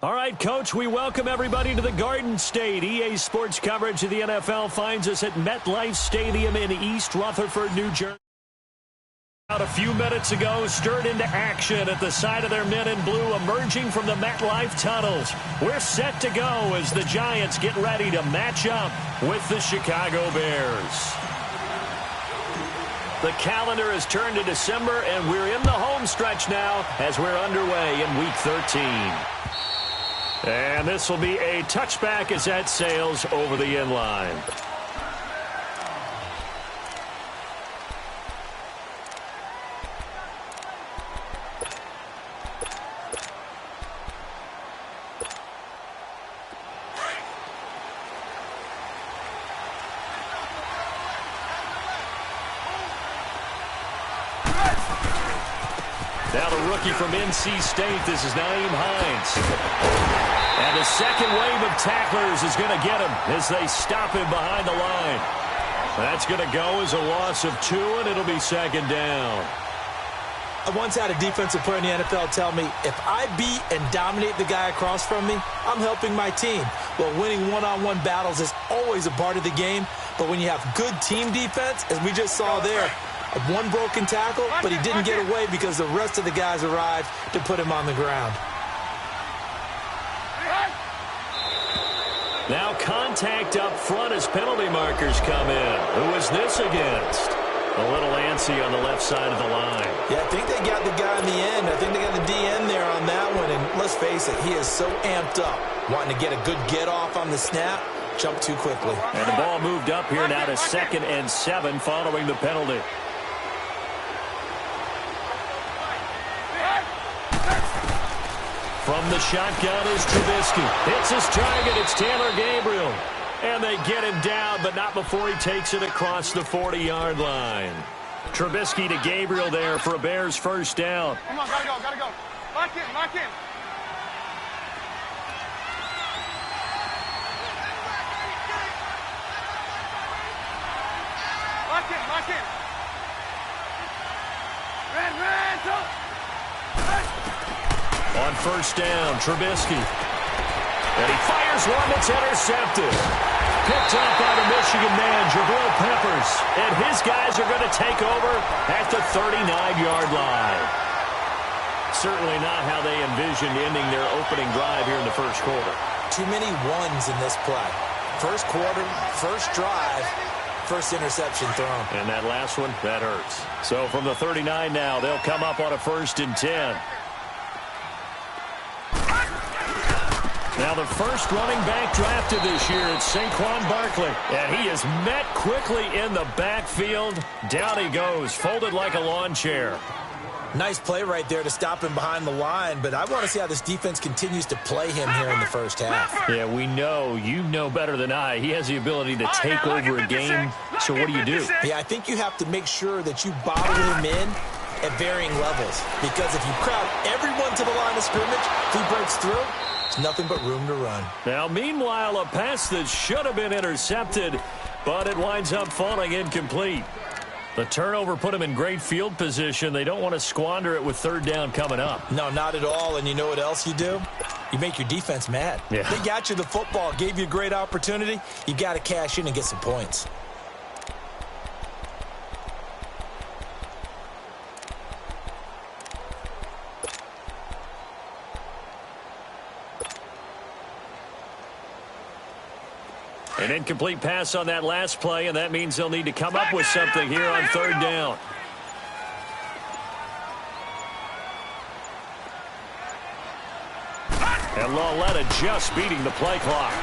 All right, Coach, we welcome everybody to the Garden State. EA Sports coverage of the NFL finds us at MetLife Stadium in East Rutherford, New Jersey. About a few minutes ago, stirred into action at the side of their men in blue, emerging from the MetLife tunnels. We're set to go as the Giants get ready to match up with the Chicago Bears. The calendar has turned to December, and we're in the home stretch now as we're underway in Week 13. And this will be a touchback as that sails over the end line. Now the rookie from NC State, this is Nyheim Hines. And the second wave of tacklers is going to get him as they stop him behind the line. That's going to go as a loss of 2, and it'll be second down. I once had a defensive player in the NFL tell me, if I beat and dominate the guy across from me, I'm helping my team. Well, winning one-on-one battles is always a part of the game, but when you have good team defense, as we just saw there, one broken tackle, but he didn't get away because the rest of the guys arrived to put him on the ground. Now contact up front as penalty markers come in. Who is this against? A little antsy on the left side of the line. Yeah, I think they got the guy in the end. I think they got the DN there on that one. And let's face it, he is so amped up. Wanting to get a good get off on the snap, jump too quickly. And the ball moved up here now to 2nd and 7 following the penalty. From the shotgun is Trubisky. Hits his target. It's Taylor Gabriel. And they get him down, but not before he takes it across the 40-yard line. Trubisky to Gabriel there for a Bears first down. Come on, gotta go, gotta go. Lock in, lock in. Lock in, lock in. Red, go. On first down, Trubisky. And he fires one that's intercepted. Picked up by the Michigan man, Jabril Peppers. And his guys are going to take over at the 39-yard line. Certainly not how they envisioned ending their opening drive here in the first quarter. Too many ones in this play. First quarter, first drive, first interception thrown. And that last one, that hurts. So from the 39 now, they'll come up on a 1st and 10. Now the first running back drafted this year, it's Saquon Barkley. And he is met quickly in the backfield. Down he goes, folded like a lawn chair. Nice play right there to stop him behind the line, but I want to see how this defense continues to play him here in the first half. Yeah, we know. You know better than I. He has the ability to take over a game. So what do? Yeah, I think you have to make sure that you bottle him in at varying levels, because if you crowd everyone to the line of scrimmage, if he breaks through, there's nothing but room to run. Now, meanwhile, a pass that should have been intercepted, but it winds up falling incomplete. The turnover put him in great field position. They don't want to squander it with third down coming up. No, not at all. And you know what else you do? You make your defense mad. Yeah. They got you the football, gave you a great opportunity. You got to cash in and get some points. An incomplete pass on that last play, and that means they'll need to come up with something here on third down. And Lawletta just beating the play clock.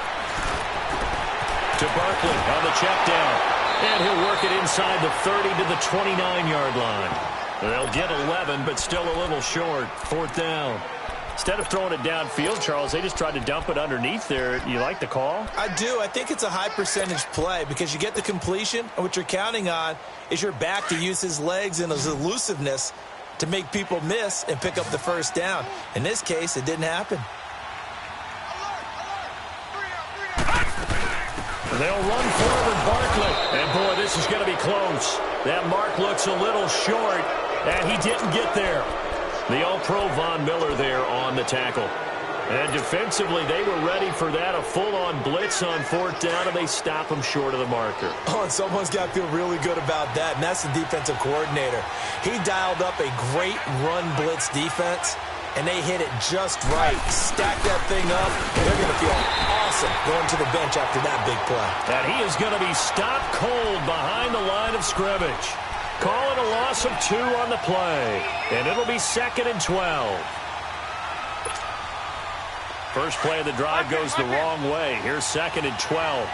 To Barkley on the check down. And he'll work it inside the 30 to the 29-yard line. They'll get 11, but still a little short. Fourth down. Instead of throwing it downfield, Charles, they just tried to dump it underneath there. You like the call? I do. I think it's a high percentage play because you get the completion, and what you're counting on is your back to use his legs and his elusiveness to make people miss and pick up the first down. In this case, it didn't happen. They'll run forward, Barkley. And, boy, this is going to be close. That mark looks a little short, and he didn't get there. The All-Pro Von Miller there on the tackle. And defensively, they were ready for that, a full-on blitz on fourth down, and they stop him short of the marker. Oh, and someone's got to feel really good about that, and that's the defensive coordinator. He dialed up a great run blitz defense, and they hit it just right. Stack that thing up, and they're going to feel awesome going to the bench after that big play. And he is going to be stopped cold behind the line of scrimmage. Call it a loss of 2 on the play. And it'll be 2nd and 12. First play of the drive goes the wrong way. Here's 2nd and 12.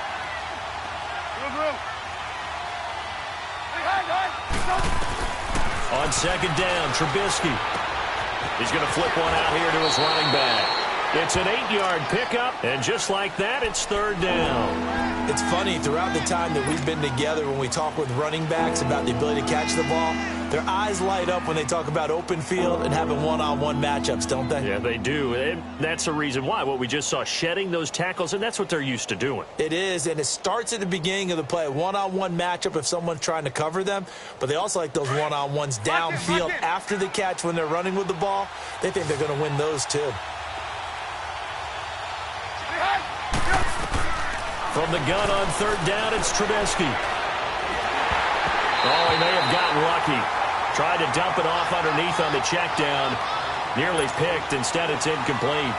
On second down, Trubisky. He's going to flip one out here to his running back. It's an 8-yard pickup, and just like that, it's third down. It's funny, throughout the time that we've been together, when we talk with running backs about the ability to catch the ball, their eyes light up when they talk about open field and having one-on-one matchups, don't they? Yeah, they do. And that's the reason why. What we just saw, shedding those tackles, and that's what they're used to doing. It is, and it starts at the beginning of the play. One-on-one matchup if someone's trying to cover them, but they also like those one-on-ones downfield after the catch when they're running with the ball. They think they're going to win those, too. From the gun on third down, it's Trubisky. Oh, he may have gotten lucky. Tried to dump it off underneath on the check down. Nearly picked. Instead, it's incomplete.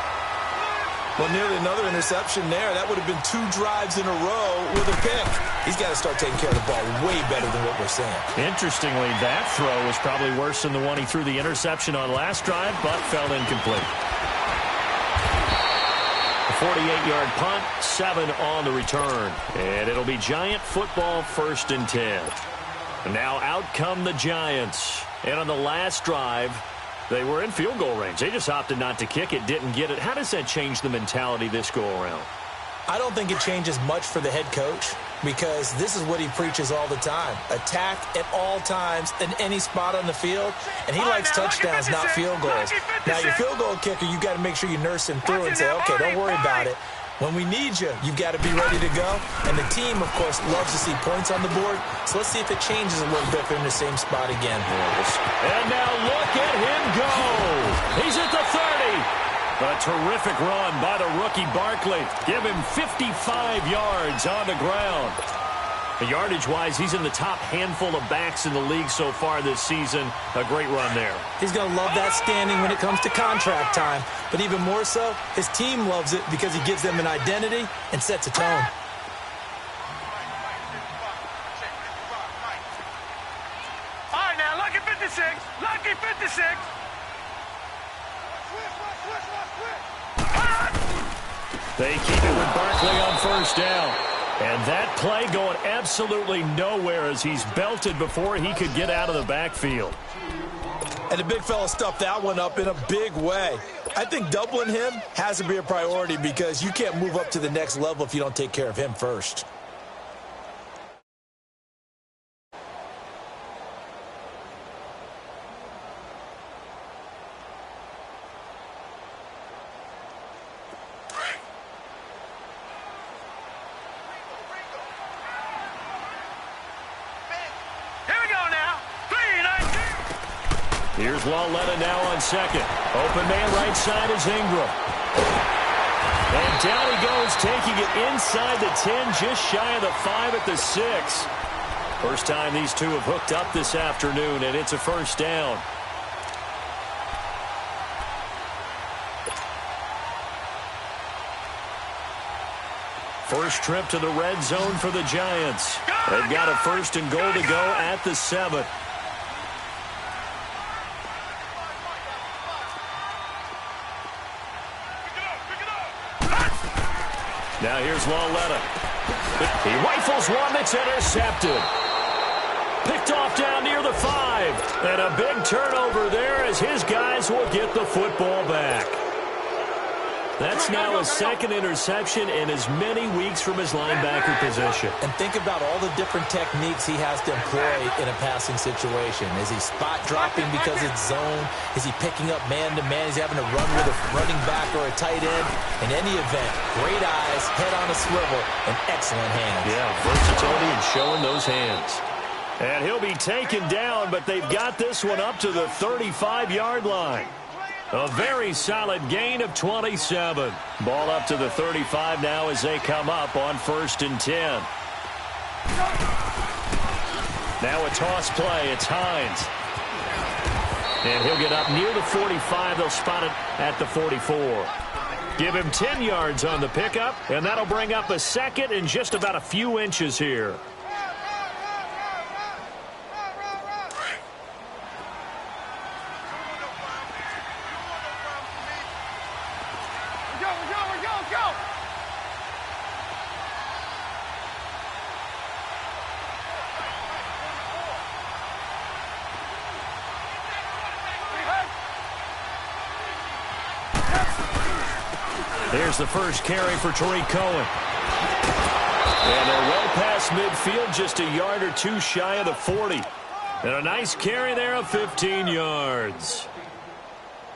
Well, nearly another interception there. That would have been 2 drives in a row with a pick. He's got to start taking care of the ball way better than what we're saying. Interestingly, that throw was probably worse than the one he threw the interception on last drive, but fell incomplete. 48-yard punt, 7 on the return. And it'll be Giant football, 1st and 10. Now out come the Giants. And on the last drive, they were in field goal range. They just opted not to kick it, didn't get it. How does that change the mentality this go-around? I don't think it changes much for the head coach because this is what he preaches all the time. Attack at all times in any spot on the field, and he likes touchdowns, not field goals. Now, your field goal kicker, you've got to make sure you nurse him through and say, okay, don't worry about it. When we need you, you've got to be ready to go. And the team, of course, loves to see points on the board. So let's see if it changes a little bit if they're in the same spot again. And now look at him go. He's at the 30. A terrific run by the rookie Barkley. Give him 55 yards on the ground. Yardage-wise, he's in the top handful of backs in the league so far this season. A great run there. He's going to love that standing when it comes to contract time. But even more so, his team loves it because he gives them an identity and sets a tone. All right, now, lucky 56. Lucky 56. They keep it with Barkley on first down. And that play going absolutely nowhere as he's belted before he could get out of the backfield. And the big fella stuffed that one up in a big way. I think doubling him has to be a priority because you can't move up to the next level if you don't take care of him first. Here's Walletta now on second. Open man right side is Ingram. And down he goes, taking it inside the 10, just shy of the 5 at the 6. First time these two have hooked up this afternoon, and it's a first down. First trip to the red zone for the Giants. They've got a first and goal to go at the 7. Now here's Walletta. He rifles one that's intercepted. Picked off down near the 5. And a big turnover there as his guys will get the football back. That's now his second interception in as many weeks from his linebacker position. And think about all the different techniques he has to employ in a passing situation. Is he spot dropping because it's zone? Is he picking up man-to-man? Is he having to run with a running back or a tight end? In any event, great eyes, head on a swivel, and excellent hands. Yeah, versatility and showing those hands. And he'll be taken down, but they've got this one up to the 35-yard line. A very solid gain of 27. Ball up to the 35 now as they come up on first and 10. Now a toss play. It's Hines. And he'll get up near the 45. They'll spot it at the 44. Give him 10 yards on the pickup, and that'll bring up a second in just about a few inches here. Here's the first carry for Tariq Cohen. And they're well past midfield, just a yard or two shy of the 40. And a nice carry there of 15 yards.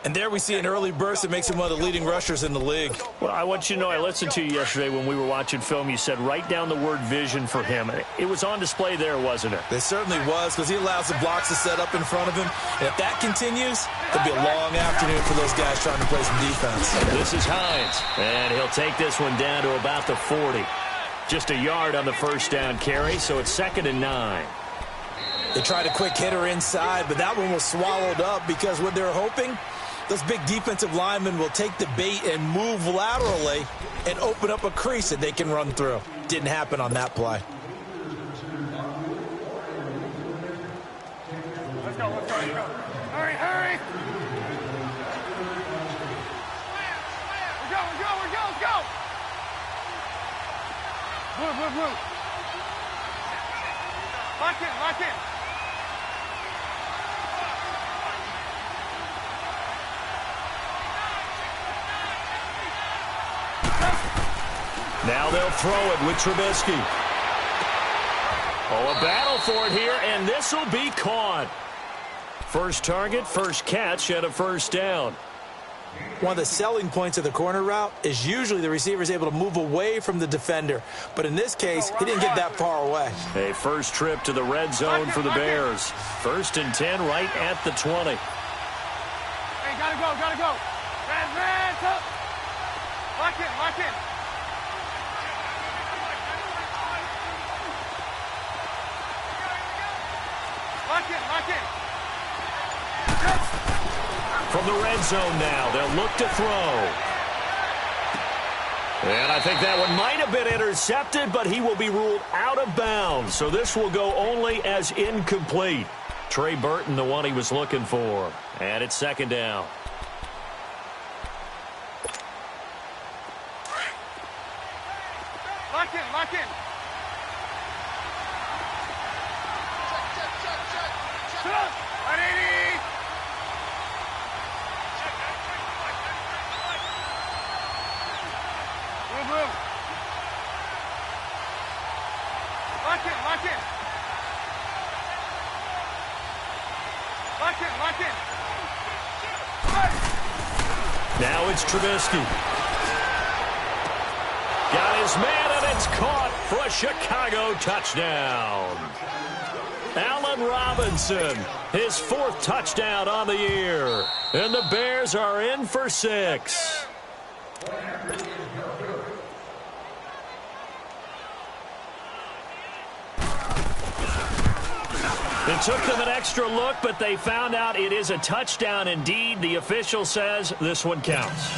And there we see an early burst that makes him one of the leading rushers in the league. Well, I want you to know, I listened to you yesterday when we were watching film. You said write down the word vision for him. It was on display there, wasn't it? It certainly was, because he allows the blocks to set up in front of him. And if that continues, it'll be a long afternoon for those guys trying to play some defense. This is Hines, and he'll take this one down to about the 40. Just a yard on the first down carry, so it's 2nd and 9. They tried a quick hitter inside, but that one was swallowed up because what they're hoping, those big defensive linemen will take the bait and move laterally and open up a crease that they can run through. Didn't happen on that play. Let's go, let's go, let's go. Hurry, hurry. Let's go. Blue. Lock in. Now they'll throw it with Trubisky. Oh, a battle for it here, and this will be caught. First target, first catch, and a first down. One of the selling points of the corner route is usually the receiver is able to move away from the defender. But in this case, he didn't get that far away. A first trip to the red zone for the Bears. 1st and 10 right at the 20. Hey, gotta go. Red, up. Lock in. Lock in. From the red zone now, they'll look to throw. And I think that one might have been intercepted, but he will be ruled out of bounds. So this will go only as incomplete. Trey Burton, the one he was looking for. And it's 2nd down. Lock in, lock in. Sit up. 180. Move, move. Lock in, lock in. Lock in, lock in. Now it's Trubisky. Got his man, and it's caught for a Chicago touchdown. Allen Robinson, his 4th touchdown on the year. And the Bears are in for 6. It took them an extra look, but they found out it is a touchdown indeed. The official says this one counts.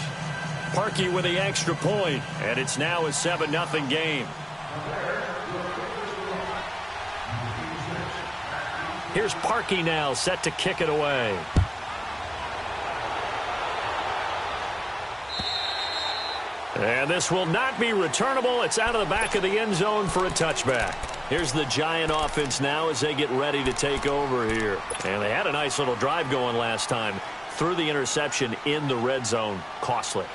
Parkey with the extra point, and it's now a 7-0 game. Here's Parkey now, set to kick it away. And this will not be returnable. It's out of the back of the end zone for a touchback. Here's the Giant offense now as they get ready to take over here. And they had a nice little drive going last time. Threw the interception in the red zone. Costly.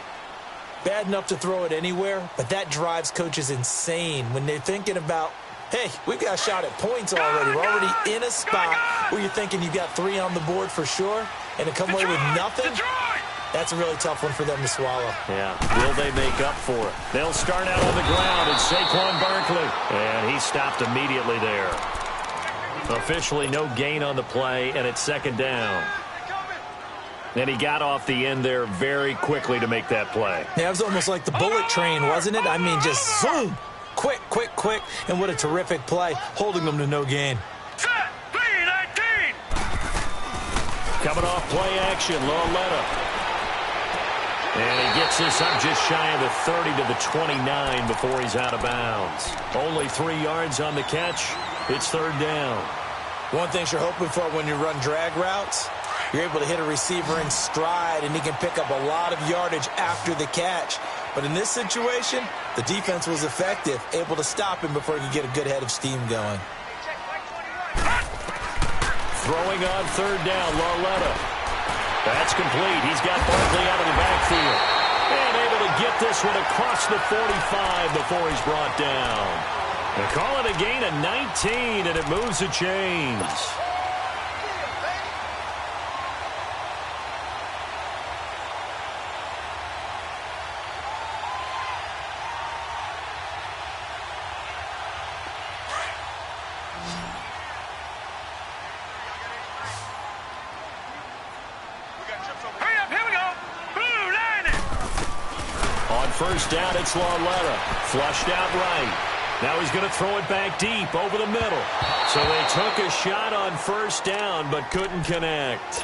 Bad enough to throw it anywhere, but that drives coaches insane when they're thinking about, hey, we've got a shot at points already. We're already in a spot where you're thinking you've got 3 on the board for sure, and to come away with nothing, that's a really tough one for them to swallow. Yeah, will they make up for it? They'll start out on the ground. It's Saquon Barkley, and he stopped immediately there. Officially no gain on the play, and it's 2nd down. And he got off the end there very quickly to make that play. Yeah, it was almost like the bullet train, wasn't it? I mean, just zoom. Quick, quick, quick. And what a terrific play, holding them to no gain. Set. 3-19. Coming off play action, Lauletta. And he gets this up just shy of the 30 to the 29 before he's out of bounds. Only 3 yards on the catch. It's 3rd down. One thing you're hoping for when you run drag routes, you're able to hit a receiver in stride, and he can pick up a lot of yardage after the catch. But in this situation, the defense was effective, able to stop him before he could get a good head of steam going. Throwing on 3rd down, Lauletta. That's complete. He's got Barkley out of the backfield. And able to get this one across the 45 before he's brought down. They call it a gain of 19, and it moves the chains. First down, it's Lauletta. Flushed out right. Now he's going to throw it back deep over the middle. So they took a shot on 1st down, but couldn't connect.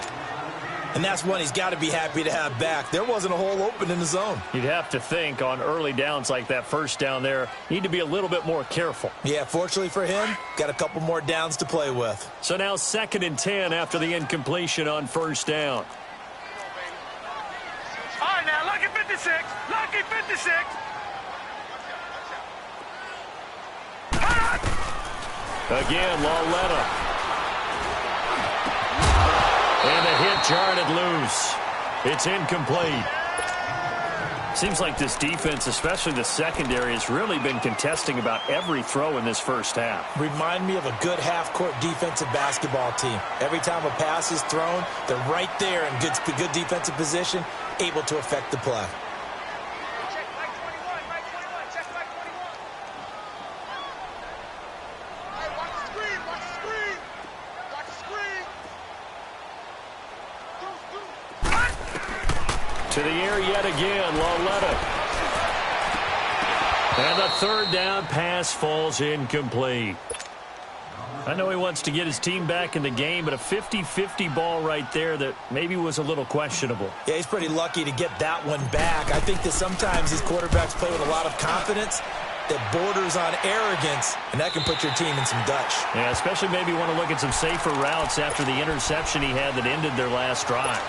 And that's one he's got to be happy to have back. There wasn't a hole open in the zone. You'd have to think on early downs like that 1st down there, need to be a little bit more careful. Yeah, fortunately for him, got a couple more downs to play with. So now 2nd and 10 after the incompletion on 1st down. All right, now, lucky 56. Lucky 56. Again, Lauletta. And the hit jarred it loose. It's incomplete. Seems like this defense, especially the secondary, has really been contesting about every throw in this 1st half. Remind me of a good half-court defensive basketball team. Every time a pass is thrown, they're right there in good defensive position, able to affect the play. Check back 21, back 21, check back 21. Hey, watch the screen, watch the screen. Watch the screen. To the air yet again, Lauletta. And the 3rd down pass falls incomplete. I know he wants to get his team back in the game, but a 50-50 ball right there that maybe was a little questionable. Yeah, he's pretty lucky to get that one back. I think that sometimes these quarterbacks play with a lot of confidence that borders on arrogance, and that can put your team in some Dutch. Yeah, especially maybe want to look at some safer routes after the interception he had that ended their last drive.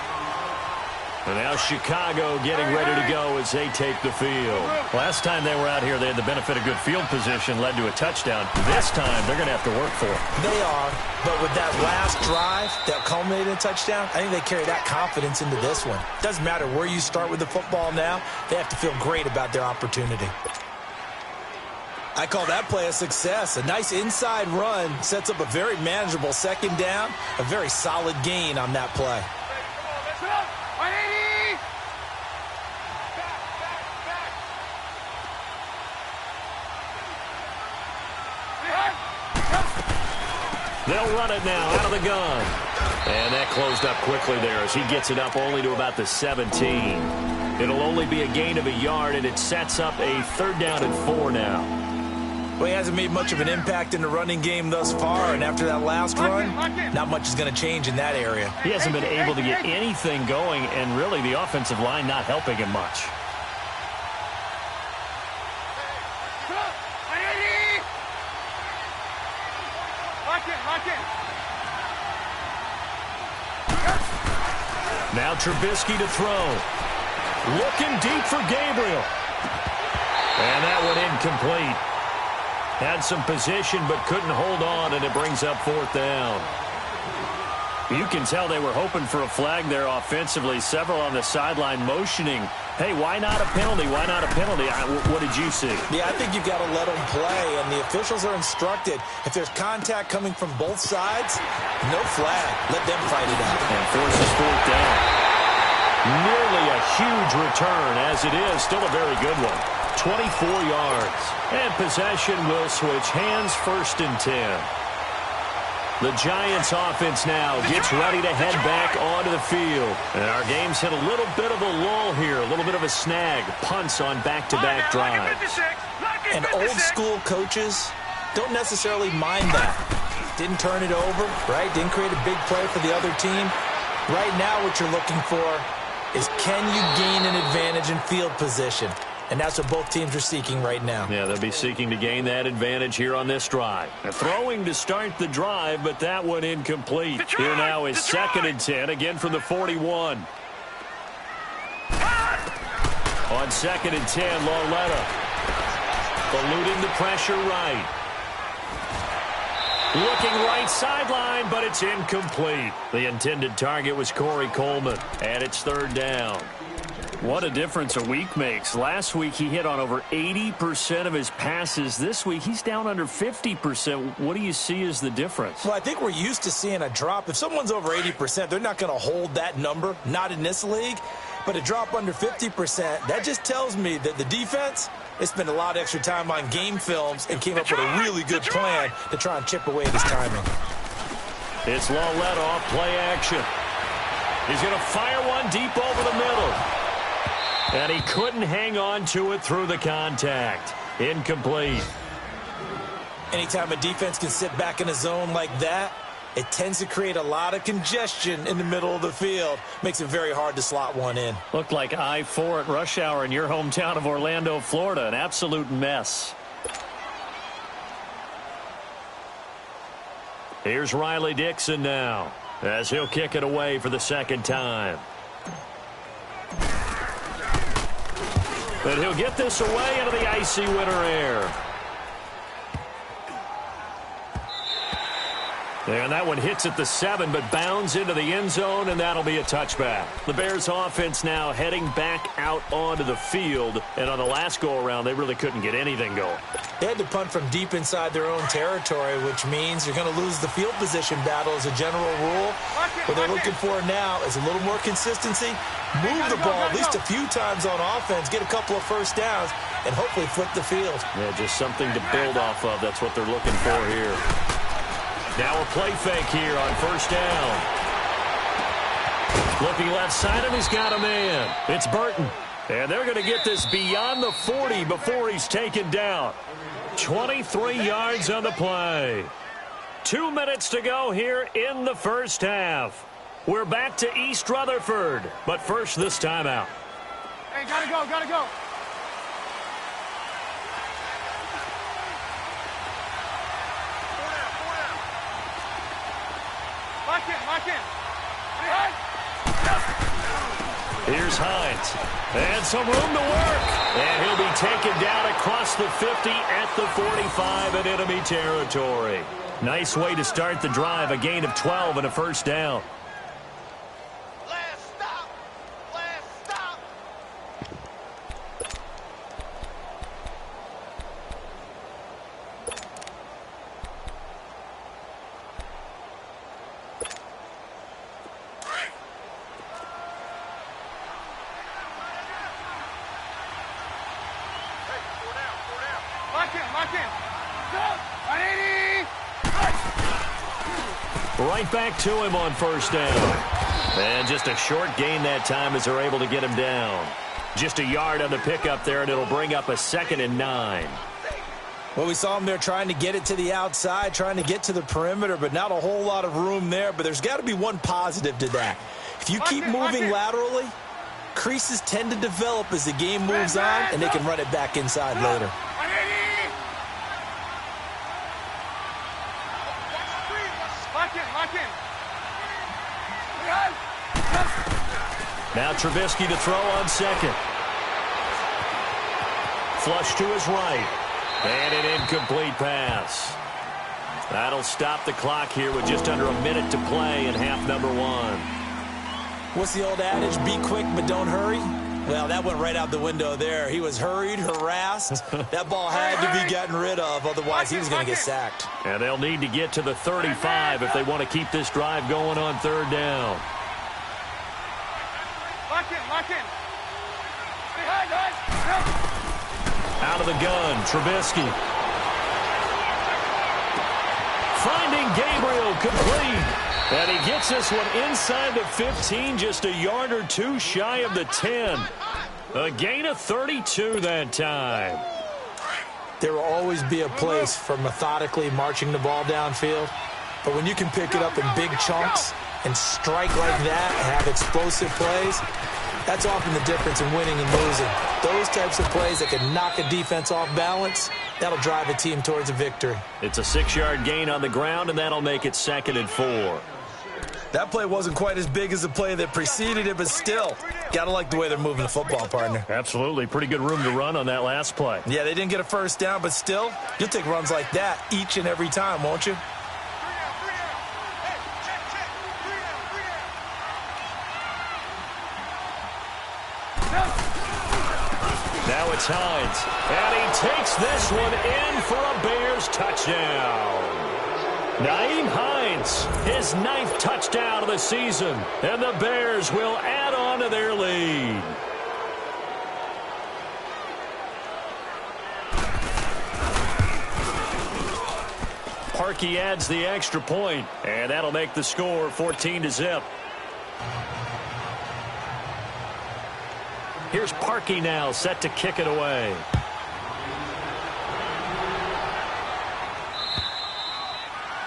And now Chicago getting ready to go as they take the field. Last time they were out here, they had the benefit of good field position, led to a touchdown. This time, they're going to have to work for it. They are, but with that last drive that culminated in a touchdown, I think they carry that confidence into this one. Doesn't matter where you start with the football now, they have to feel great about their opportunity. I call that play a success. A nice inside run sets up a very manageable second down, a very solid gain on that play. They'll run it now out of the gun. And that closed up quickly there as he gets it up only to about the 17. It'll only be a gain of a yard, and it sets up a 3rd down and 4 now. Well, he hasn't made much of an impact in the running game thus far, and after that last run, not much is going to change in that area. He hasn't been able to get anything going, and really the offensive line not helping him much. Now Trubisky to throw. Looking deep for Gabriel. And that one incomplete. Had some position but couldn't hold on, and it brings up 4th down. You can tell they were hoping for a flag there offensively. Several on the sideline motioning, hey, why not a penalty? Why not a penalty? What did you see? Yeah, I think you've got to let them play, and the officials are instructed. If there's contact coming from both sides, no flag. Let them fight it out. And forces 4th down. Nearly a huge return, as it is. Still a very good one. 24 yards. And possession will switch hands, 1st and 10. The Giants offense now gets ready to head back onto the field. And our game's hit a little bit of a lull here, a little bit of a snag. Punts on back-to-back drives. And old-school coaches don't necessarily mind that. Didn't turn it over, right? Didn't create a big play for the other team. Right now what you're looking for is, can you gain an advantage in field position? And that's what both teams are seeking right now. Yeah, they'll be seeking to gain that advantage here on this drive. Throwing to start the drive, but that one incomplete. Here now is 2nd and 10, again from the 41. On 2nd and 10, Lauletta eluding the pressure right. Looking right sideline, but it's incomplete. The intended target was Corey Coleman, and it's 3rd down. What a difference a week makes. Last week he hit on over 80% of his passes. This week he's down under 50%. What do you see as the difference? Well, I think we're used to seeing a drop. If someone's over 80%, they're not going to hold that number, not in this league. But a drop under 50%, that just tells me that the defense, they spent a lot of extra time on game films and came up with a really good plan to try and chip away at his timing. It's Lauletta off play action. He's going to fire one deep over the middle. And he couldn't hang on to it through the contact. Incomplete. Anytime a defense can sit back in a zone like that, it tends to create a lot of congestion in the middle of the field. Makes it very hard to slot one in. Looked like I-4 at rush hour in your hometown of Orlando, Florida. An absolute mess. Here's Riley Dixon now, as he'll kick it away for the 2nd time. But he'll get this away into the icy winter air. And that one hits at the 7, but bounds into the end zone, and that'll be a touchback. The Bears offense now heading back out onto the field. And on the last go-around, they really couldn't get anything going. They had to punt from deep inside their own territory, which means you're going to lose the field position battle as a general rule. What they're looking for now is a little more consistency, move the ball at least a few times on offense, get a couple of 1st downs, and hopefully flip the field. Yeah, just something to build off of. That's what they're looking for here. Now a play fake here on 1st down. Looking left side, and he's got a man. It's Burton. And they're going to get this beyond the 40 before he's taken down. 23 yards on the play. 2 minutes to go here in the 1st half. We're back to East Rutherford. But first, this timeout. Hey, gotta go, gotta go. Lock in, lock in. Hey. Here's Hines. And some room to work. And he'll be taken down across the 50 at the 45 in enemy territory. Nice way to start the drive. A gain of 12 and a first down. Last stop. Last stop. Lock in. Go. 180. Right back to him on first down. And just a short gain that time as they're able to get him down. Just a yard on the pickup there, and it'll bring up a 2nd and 9. Well, we saw him there trying to get it to the outside, trying to get to the perimeter, but not a whole lot of room there. But there's got to be one positive to that. If you keep moving laterally, creases tend to develop as the game moves on, and they can run it back inside later. Lock in. Now Trubisky to throw on second. Flush to his right. And an incomplete pass. That'll stop the clock here with just under a minute to play in half number 1. What's the old adage? Be quick, but don't hurry. Well, that went right out the window there. He was hurried, harassed. That ball had to be gotten rid of, otherwise he was going to get sacked. And they'll need to get to the 35 if they want to keep this drive going on third down. Lock in. Out of the gun, Trubisky. Finding Gabriel complete. And he gets this one inside the 15, just a yard or two shy of the 10. A gain of 32 that time. There will always be a place for methodically marching the ball downfield. But when you can pick it up in big chunks and strike like that and have explosive plays, that's often the difference in winning and losing. Those types of plays that can knock a defense off balance, that'll drive a team towards a victory. It's a 6-yard gain on the ground, and that'll make it 2nd and 4. That play wasn't quite as big as the play that preceded it, but still, gotta like the way they're moving the football, partner. Absolutely. Pretty good room to run on that last play. Yeah, they didn't get a first down, but still, you'll take runs like that each and every time, won't you? Now it's Hines, and he takes this one in for a Bears touchdown. Nyheim Hines, his 9th touchdown of the season, and the Bears will add on to their lead. Parkey adds the extra point, and that'll make the score 14-0. Here's Parkey now, set to kick it away.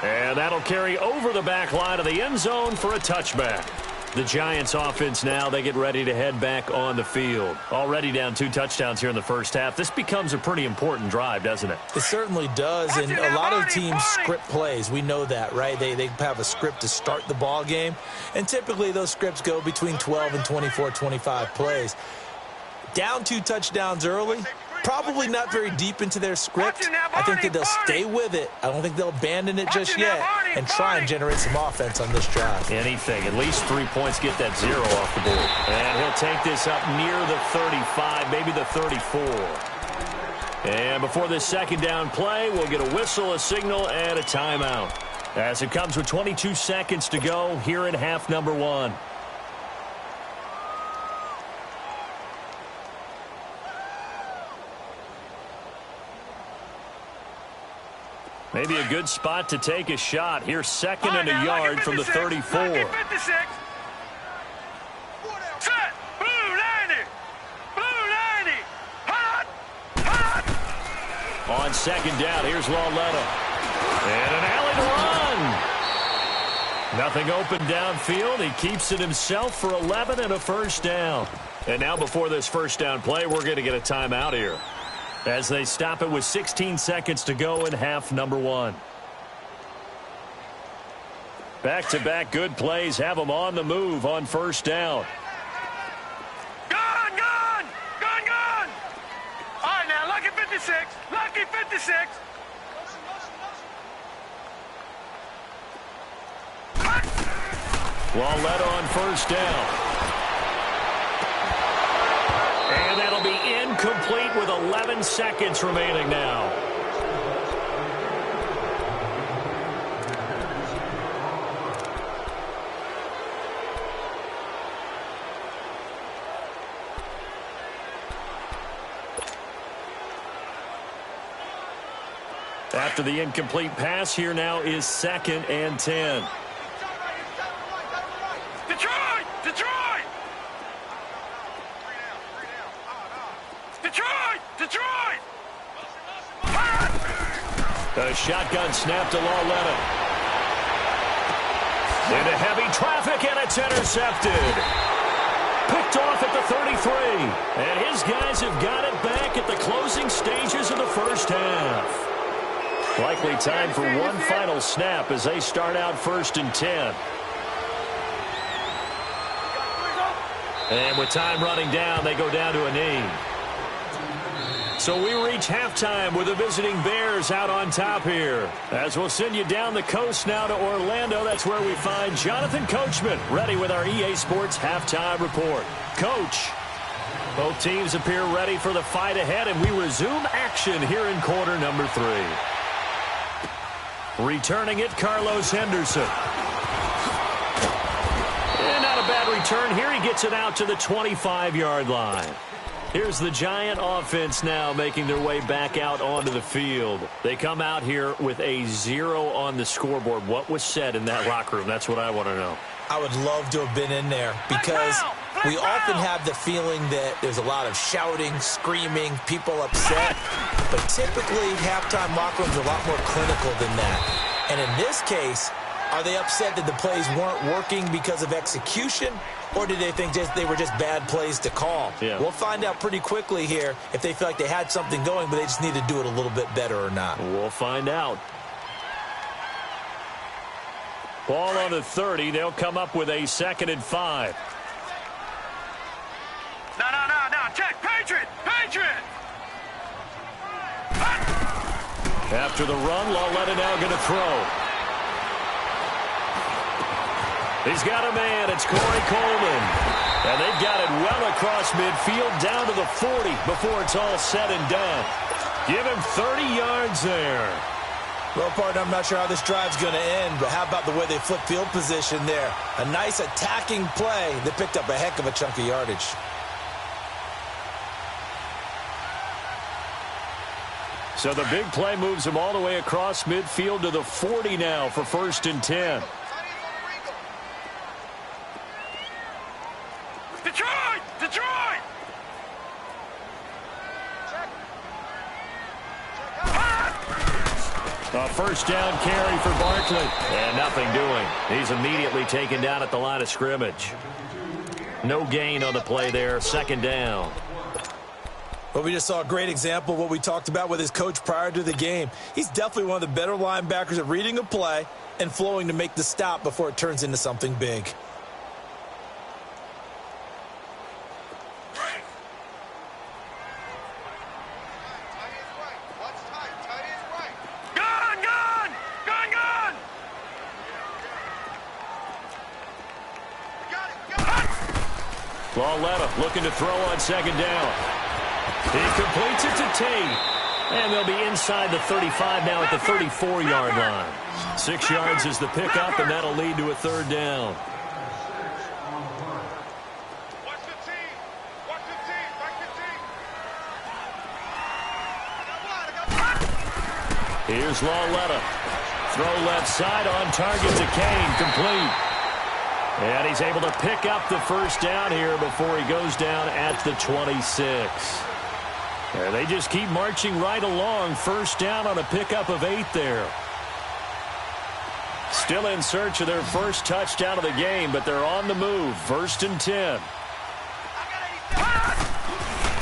And that'll carry over the back line of the end zone for a touchback. The Giants offense now, they get ready to head back on the field. Already down 2 touchdowns here in the first half. This becomes a pretty important drive, doesn't it? It certainly does, and a lot of teams script plays. We know that, right? They have a script to start the ball game, and typically those scripts go between 12 and 24, 25 plays. Down 2 touchdowns early, probably not very deep into their script. I think that they'll stay with it. I don't think they'll abandon it just yet and try and generate some offense on this drive. Anything. At least 3 points, get that 0 off the board. And he'll take this up near the 35, maybe the 34. And before this second down play, we'll get a whistle, a signal, and a timeout. As it comes with 22 seconds to go here in half number 1. Maybe a good spot to take a shot. Here's 2nd and a yard from the 34. Set. Blue 90. Hot. On second down, here's Lauletta. And an alley to run. Nothing open downfield. He keeps it himself for 11 and a first down. And now before this first down play, we're going to get a timeout here, as they stop it with 16 seconds to go in half number 1. Back-to-back good plays have them on the move on first down. 56. Lucky 56. Lauletta on first down. And that'll be incomplete with 11 seconds remaining now. After the incomplete pass, here now is 2nd and 10. Detroit! Detroit! Detroit! Detroit! A shotgun snap to Lauletta. Into heavy traffic, and it's intercepted. Picked off at the 33. And his guys have got it back at the closing stages of the first half. Likely time for one final snap as they start out 1st and 10. And with time running down, they go down to a knee. So we reach halftime with the visiting Bears out on top here. As we'll send you down the coast now to Orlando, that's where we find Jonathan Coachman ready with our EA Sports halftime report. Coach, both teams appear ready for the fight ahead, and we resume action here in quarter number 3. Returning it, Carlos Henderson. And not a bad return here. He gets it out to the 25-yard line. Here's the Giant offense now making their way back out onto the field. They come out here with a 0 on the scoreboard. What was said in that locker room? That's what I want to know. I would love to have been in there because we often have the feeling that there's a lot of shouting, screaming, people upset. But typically, halftime locker rooms are a lot more clinical than that. And in this case, are they upset that the plays weren't working because of execution? Or did they think they were just bad plays to call? Yeah. We'll find out pretty quickly here if they feel like they had something going, but they just need to do it a little bit better or not. We'll find out. Ball on the 30. They'll come up with a 2nd and 5. No. Check. Patriot! Patriot! After the run, Lauletta now going to throw. He's got a man. It's Corey Coleman. And they've got it well across midfield down to the 40 before it's all said and done. Give him 30 yards there. Well, partner, I'm not sure how this drive's going to end, but how about the way they flip field position there? A nice attacking play that picked up a heck of a chunk of yardage. So the big play moves them all the way across midfield to the 40 now for 1st and 10. Detroit! Detroit! A 1st down carry for Barkley. And nothing doing. He's immediately taken down at the line of scrimmage. No gain on the play there. 2nd down. Well, we just saw a great example of what we talked about with his coach prior to the game. He's definitely one of the better linebackers at reading a play and flowing to make the stop before it turns into something big. Lauletta looking to throw on 2nd down. He completes it to Tate. And they'll be inside the 35 now at the 34-yard line. 6 yards is the pickup, and that'll lead to a 3rd down. Watch the team. Watch the team. Watch the team. Here's Lauletta. Throw left side on target to Kane. Complete. And he's able to pick up the 1st down here before he goes down at the 26. And they just keep marching right along. 1st down on a pickup of 8 there. Still in search of their first touchdown of the game, but they're on the move. 1st and 10.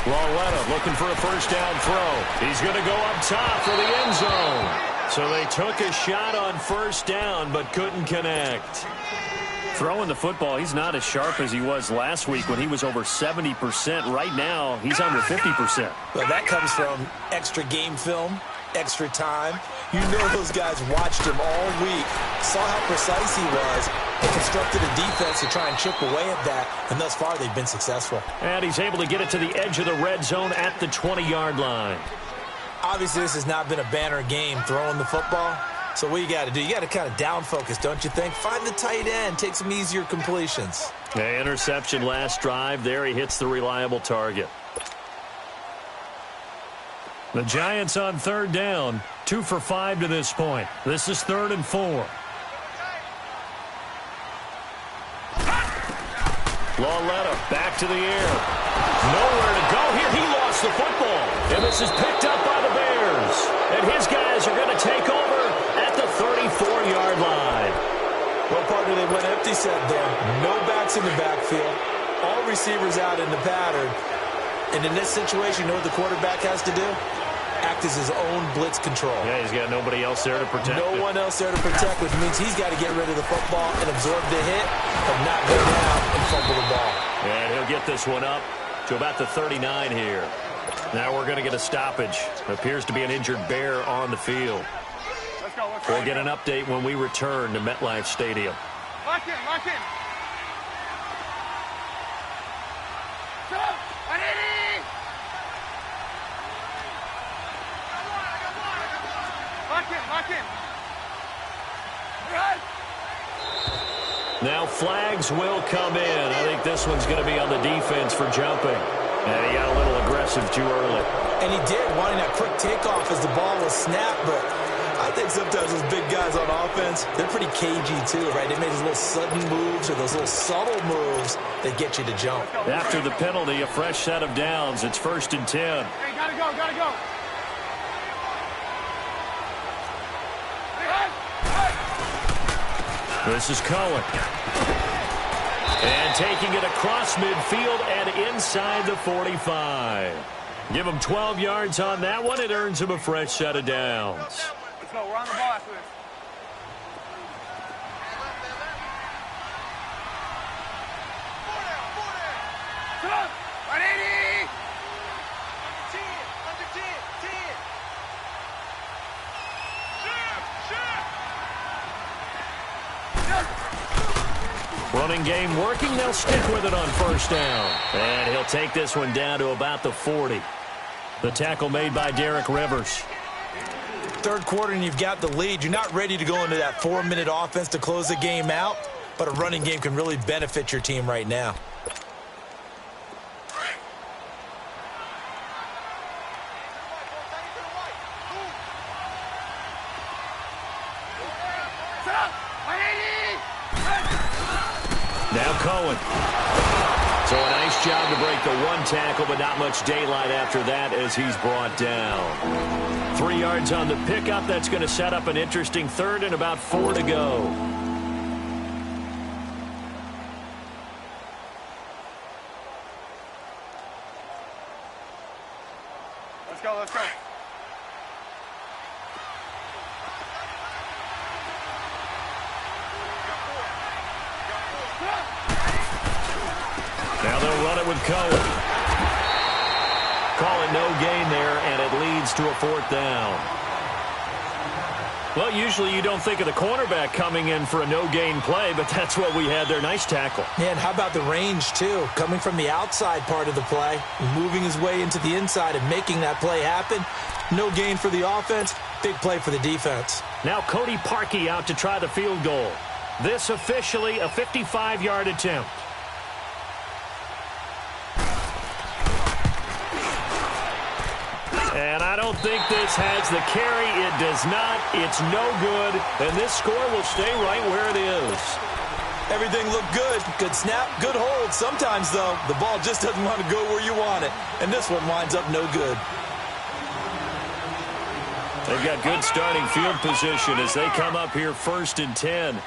Lauletta looking for a 1st down throw. He's going to go up top for the end zone. So they took a shot on 1st down, but couldn't connect. Throwing the football, he's not as sharp as he was last week when he was over 70%. Right now, he's under 50%. Well, that comes from extra game film, extra time. You know those guys watched him all week, saw how precise he was, and constructed a defense to try and chip away at that, and thus far they've been successful. And he's able to get it to the edge of the red zone at the 20-yard line. Obviously, this has not been a banner game throwing the football. So what you got to do, you got to kind of down focus, don't you think? Find the tight end, take some easier completions. The interception last drive. There he hits the reliable target. The Giants on third down, 2 for 5 to this point. This is 3rd and 4. Lauletta back to the air. Nowhere to go here. He lost the football. And this is picked up by the Bears. And his guys are going to take over at the 34-yard line. Well, partner, they went empty set there. No backs in the backfield. All receivers out in the pattern. And in this situation, you know what the quarterback has to do? Act as his own blitz control. Yeah, he's got nobody else there to protect No one else there to protect, which means he's got to get rid of the football and absorb the hit and not go down and fumble the ball. And he'll get this one up to about the 39 here. Now we're going to get a stoppage. Appears to be an injured Bear on the field. We'll get an update when we return to MetLife Stadium. Lock in, lock in. Lock in. Right. Now flags will come in. I think this one's going to be on the defense for jumping. And he got a little aggressive too early. And he did, wanting that quick takeoff as the ball was snapped, but I think sometimes those big guys on offense, they're pretty cagey too, right? They make those little sudden moves or those little subtle moves that get you to jump. After the penalty, a fresh set of downs. It's 1st and 10. Hey, gotta go. This is Cohen. And taking it across midfield and inside the 45. Give him 12 yards on that one. It earns him a fresh set of downs. Let's go. We're on the ball after this. Come on. 180. Under 10. Running game working. They'll stick with it on 1st down. And he'll take this one down to about the 40. The tackle made by Derek Rivers. Third quarter and you've got the lead. You're not ready to go into that 4-minute offense to close the game out, but a running game can really benefit your team right now. Now Cohen. So a nice job to break the one tackle, but not much daylight after that as he's brought down. 3 yards on the pickup. That's going to set up an interesting 3rd and about 4 to go. Let's go. Now they'll run it with Cohen. Calling no gain there, and it leads to a 4th down. Well, usually you don't think of the cornerback coming in for a no-gain play, but that's what we had there. Nice tackle. Yeah, and how about the range, too? Coming from the outside part of the play, moving his way into the inside and making that play happen. No gain for the offense, big play for the defense. Now Cody Parkey out to try the field goal. This officially a 55-yard attempt. And I don't think this has the carry. It does not. It's no good. And this score will stay right where it is. Everything looked good. Good snap, good hold. Sometimes, though, the ball just doesn't want to go where you want it. And this one winds up no good. They've got good starting field position as they come up here 1st and 10.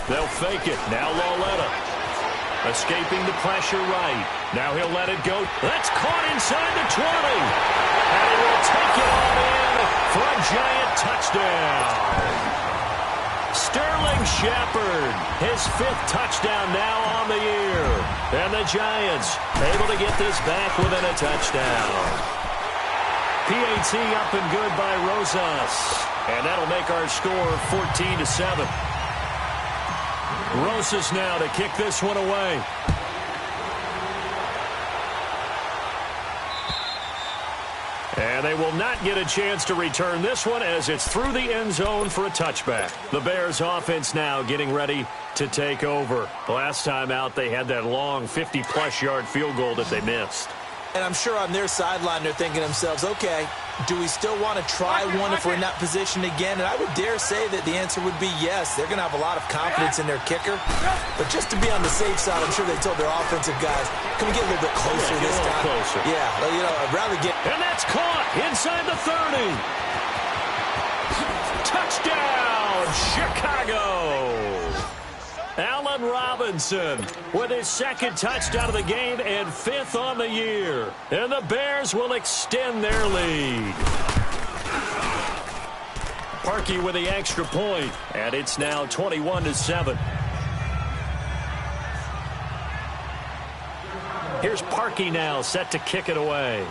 They'll fake it. Now Lauletta. Escaping the pressure right. Now he'll let it go. That's caught inside the 20. And he will take it on in for a giant touchdown. Sterling Shepard, his 5th touchdown now on the year. And the Giants able to get this back within a touchdown. PAT up and good by Rosas. And that'll make our score 14-7. Rosas now to kick this one away. And they will not get a chance to return this one as it's through the end zone for a touchback. The Bears offense now getting ready to take over. Last time out, they had that long 50-plus yard field goal that they missed. And I'm sure on their sideline they're thinking to themselves, okay, do we still want to try one if we're in that position again? And I would dare say that the answer would be yes. They're going to have a lot of confidence in their kicker. But just to be on the safe side, I'm sure they told their offensive guys, can we get a little bit closer this time? Closer. Yeah, well, I'd rather get... And that's caught inside the 30. Touchdown, Chicago. Allen Robinson with his 2nd touchdown of the game and 5th on the year. And the Bears will extend their lead. Parkey with the extra point, and it's now 21-7. Here's Parkey now set to kick it away.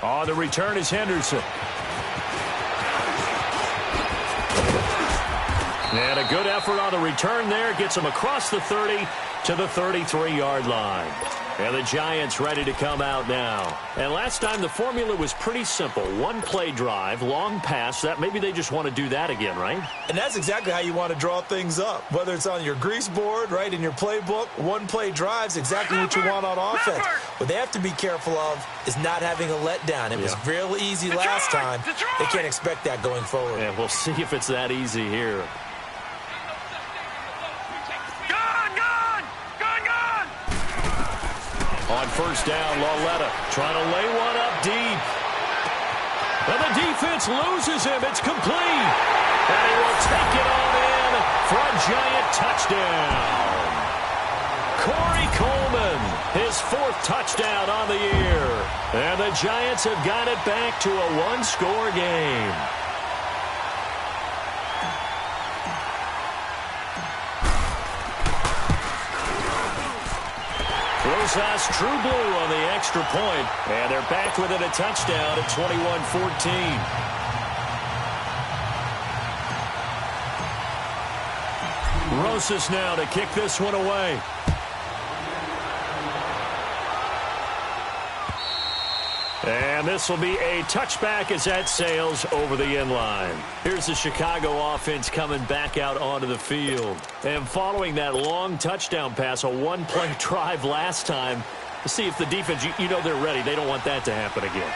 On the return is Henderson. And a good effort on the return there. Gets him across the 30 to the 33-yard line. And the Giants ready to come out now. And last time the formula was pretty simple. 1-play drive, long pass. That maybe they just want to do that again, right? And that's exactly how you want to draw things up. Whether it's on your grease board, right, in your playbook, 1-play drive's exactly what you want on offense. What they have to be careful of is not having a letdown. It was real easy last time. They can't expect that going forward. And we'll see if it's that easy here. On first down, Lauletta trying to lay one up deep. And the defense loses him. It's complete. And he will take it on in for a giant touchdown. Corey Coleman, his 4th touchdown on the year. And the Giants have got it back to a 1-score game. Rosas true blue on the extra point, and they're back within a touchdown at 21-14. Rosas now to kick this one away. And this will be a touchback as that sails over the end line. Here's the Chicago offense coming back out onto the field. And following that long touchdown pass, a 1-play drive last time, to see if the defense, you know they're ready. They don't want that to happen again.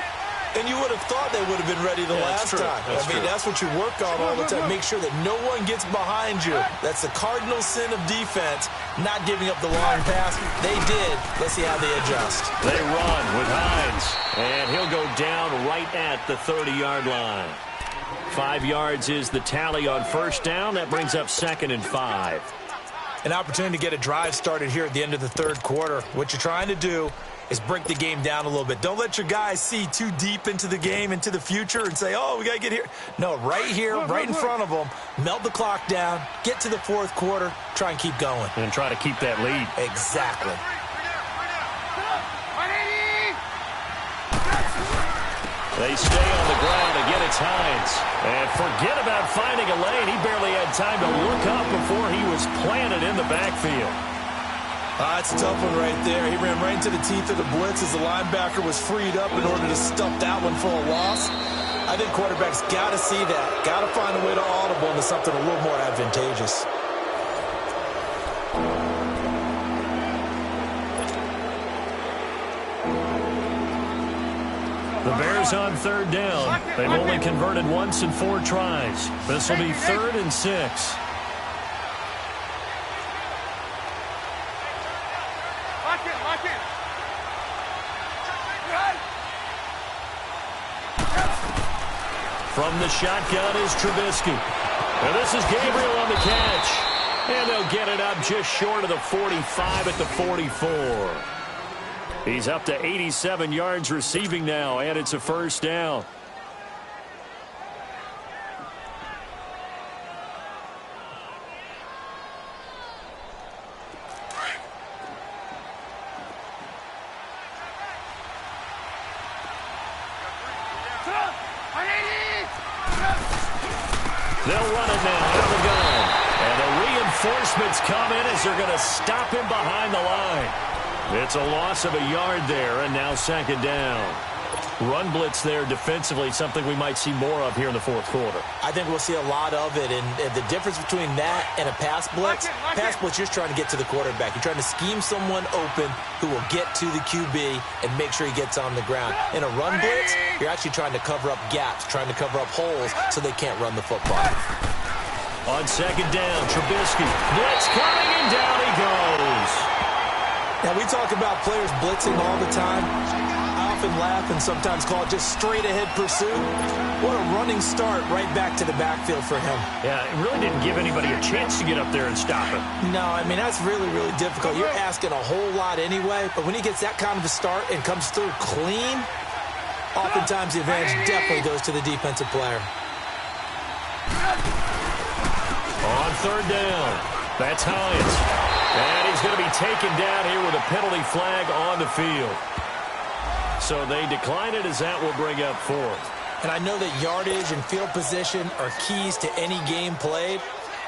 And you would have thought they would have been ready the last time. That's what you work on all the time. Make sure that no one gets behind you. That's the cardinal sin of defense, not giving up the long pass. They did. Let's see how they adjust. They run with Hines, and he'll go down right at the 30-yard line. 5 yards is the tally on first down. That brings up 2nd and 5. An opportunity to get a drive started here at the end of the 3rd quarter. What you're trying to do is break the game down a little bit. Don't let your guys see too deep into the game, into the future, and say, oh, we got to get here. No, right here, right in front of them, melt the clock down, get to the 4th quarter, try and keep going. And try to keep that lead. Exactly. They stay on the ground. Again, it's Hines. And forget about finding a lane. He barely had time to look up before he was planted in the backfield. That's a tough one right there. He ran right into the teeth of the blitz as the linebacker was freed up in order to stuff that one for a loss. I think quarterbacks got to see that. Got to find a way to audible into something a little more advantageous. The Bears on 3rd down. They've only converted once in 4 tries. This will be 3rd and 6. From the shotgun is Trubisky. And this is Gabriel on the catch. And they'll get it up just short of the 45 at the 44. He's up to 87 yards receiving now, and it's a first down. They'll run it now out of the gun. And the reinforcements come in as they're going to stop him behind the line. It's a loss of a yard there, and now second down. Run blitz there defensively, something we might see more of here in the fourth quarter. I think we'll see a lot of it, and the difference between that and a pass blitz, you're just trying to get to the quarterback. You're trying to scheme someone open who will get to the QB and make sure he gets on the ground. In a run blitz, you're actually trying to cover up gaps, trying to cover up holes so they can't run the football. On second down, Trubisky. Blitz coming, and down he goes. Now, we talk about players blitzing all the time. I often laugh and sometimes call it just straight-ahead pursuit. What a running start right back to the backfield for him. Yeah, it really didn't give anybody a chance to get up there and stop him. No, I mean, that's really, really difficult. You're asking a whole lot anyway, but when he gets that kind of a start and comes through clean, oftentimes the advantage definitely goes to the defensive player. On third down, that's Hines. And he's going to be taken down here with a penalty flag on the field. So they decline it as that will bring up fourth. And I know that yardage and field position are keys to any game played,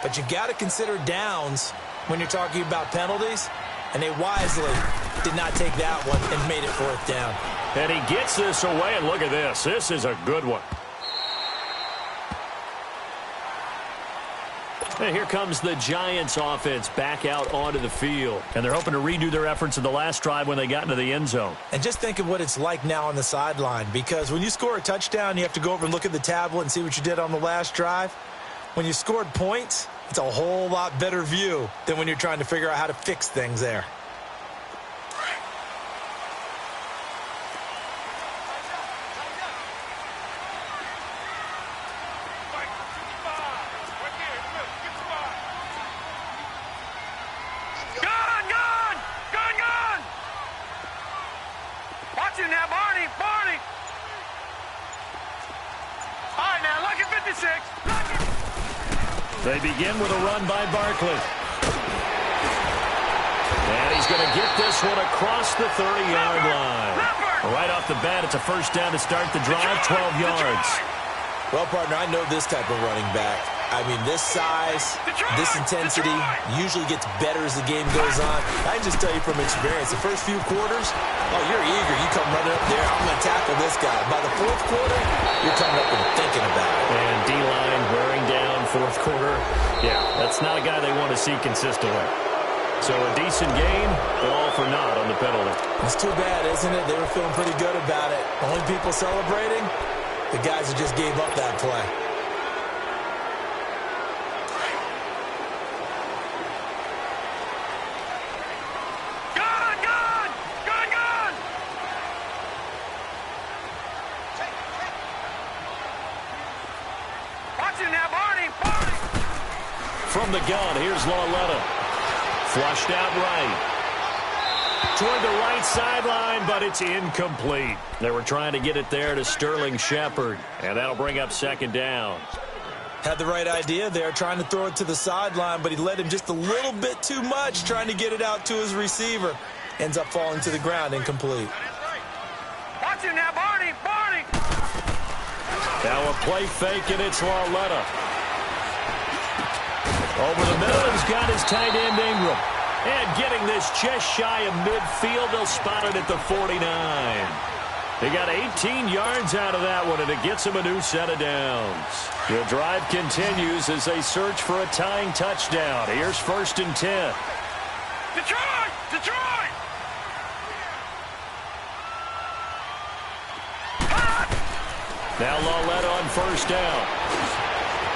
but you've got to consider downs when you're talking about penalties, and they wisely did not take that one and made it fourth down. And he gets this away, and look at this. This is a good one. And here comes the Giants offense back out onto the field. And they're hoping to redo their efforts in the last drive when they got into the end zone. And just think of what it's like now on the sideline, because when you score a touchdown, you have to go over and look at the tablet and see what you did on the last drive. When you scored points, it's a whole lot better view than when you're trying to figure out how to fix things there. They begin with a run by Barkley. And he's going to get this one across the 30-yard line. Right off the bat, it's a first down to start the drive, 12 yards. Well, partner, I know this type of running back. I mean, this size, this intensity usually gets better as the game goes on. I can just tell you from experience, the first few quarters, oh, you're eager. You come running up there, I'm going to tackle this guy. By the fourth quarter, you're coming up and thinking about it. And D-line wearing down fourth quarter. Yeah, that's not a guy they want to see consistently. So a decent game, but all for naught on the penalty. It's too bad, isn't it? They were feeling pretty good about it. Only people celebrating, the guys who just gave up that play. From the gun, here's Lauletta. Flushed out right. Toward the right sideline, but it's incomplete. They were trying to get it there to Sterling Shepard, and that'll bring up second down. Had the right idea there, trying to throw it to the sideline, but he led him just a little bit too much, trying to get it out to his receiver. Ends up falling to the ground, incomplete. Watch him now, Barney! Barney! Now a play fake, and it's Lauletta. Over the middle, he's got his tight end Ingram. And getting this just shy of midfield, they'll spot it at the 49. They got 18 yards out of that one, and it gets them a new set of downs. The drive continues as they search for a tying touchdown. Here's 1st and 10. Detroit! Detroit! Now Lauletta on 1st down.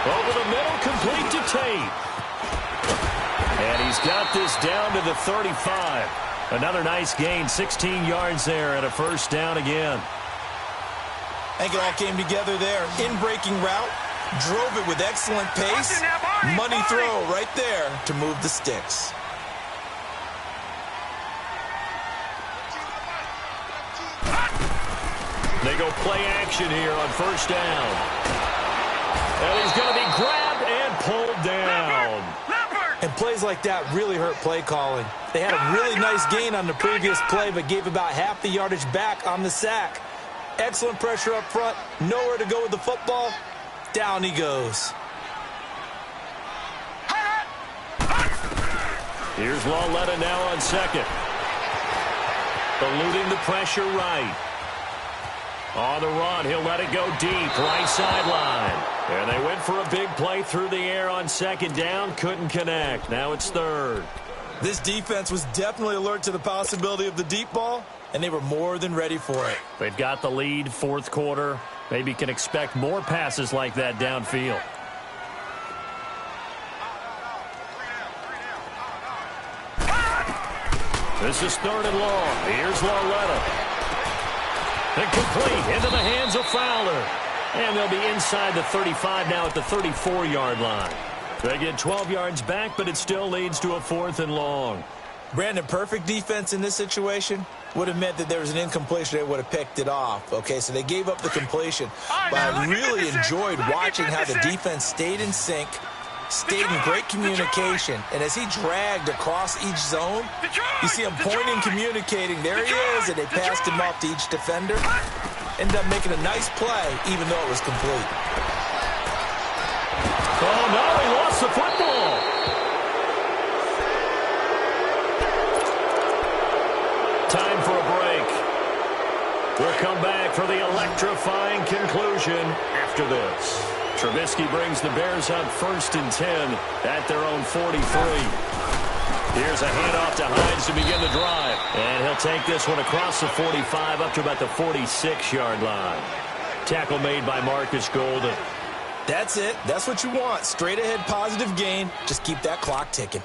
Over the middle, complete to Tate. And he's got this down to the 35. Another nice gain, 16 yards there, and a first down again. I think it all came together there. In-breaking route, Drove it with excellent pace. Money throw right there to move the sticks. They go play action here on first down. And he's going to be grabbed and pulled down. And plays like that really hurt play calling. They had a really nice gain on the previous play, but gave about half the yardage back on the sack. Excellent pressure up front. Nowhere to go with the football. Down he goes. Here's Lauletta now on second. Eluding the pressure right. On the run, he'll let it go deep, right sideline. And they went for a big play through the air on second down, couldn't connect. Now it's third. This defense was definitely alert to the possibility of the deep ball, and they were more than ready for it. They've got the lead, fourth quarter. Maybe can expect more passes like that downfield. This is third and long. Here's Lauletta. Incomplete into the hands of Fowler. And they'll be inside the 35 now at the 34-yard line. They get 12 yards back, but it still leads to a fourth and long. Brandon, perfect defense in this situation would have meant that there was an incompletion. They would have picked it off. Okay, so they gave up the completion. But I really enjoyed watching how the defense stayed in sync, stayed in great communication. And as he dragged across each zone, you see him pointing, communicating. There he is, and they passed him off to each defender. Ended up making a nice play, even though it was complete. Oh, no, he lost the football. Time for a break. We'll come back for the electrifying conclusion after this. Trubisky brings the Bears up 1st and 10 at their own 43. Here's a handoff to Hines to begin the drive. And he'll take this one across the 45 up to about the 46-yard line. Tackle made by Marcus Golden. That's it. That's what you want. Straight ahead positive gain. Just keep that clock ticking.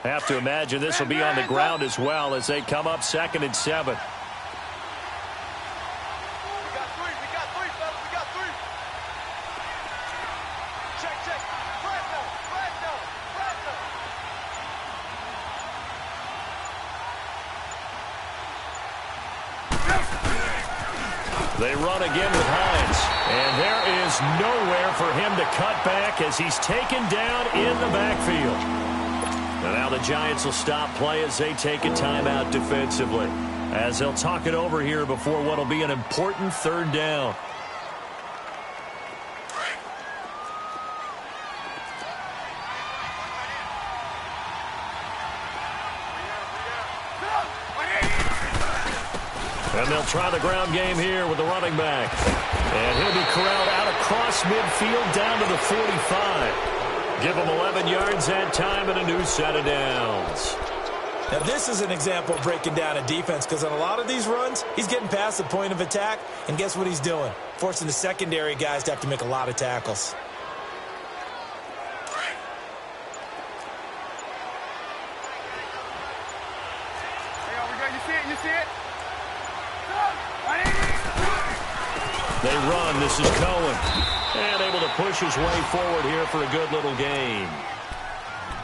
Have to imagine this will be on the ground as well as they come up 2nd and 7. They run again with Hines. And there is nowhere for him to cut back as he's taken down in the backfield. And now the Giants will stop play as they take a timeout defensively. As they'll talk it over here before what will be an important 3rd down. And they'll try the ground game here with the running back. And he'll be corralled out across midfield down to the 45. Give him 11 yards that time and a new set of downs. Now this is an example of breaking down a defense, because on a lot of these runs, he's getting past the point of attack, and guess what he's doing? Forcing the secondary guys to have to make a lot of tackles. You see it? They run. This is Cohen. And able to push his way forward here for a good little gain.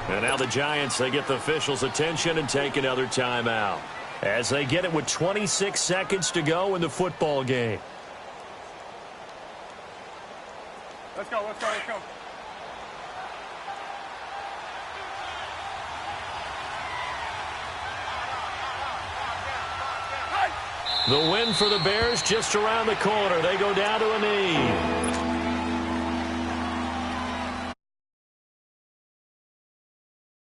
And now the Giants, they get the officials' attention and take another timeout as they get it with 26 seconds to go in the football game. Let's go, let's go, let's go. The win for the Bears just around the corner. They go down to a knee.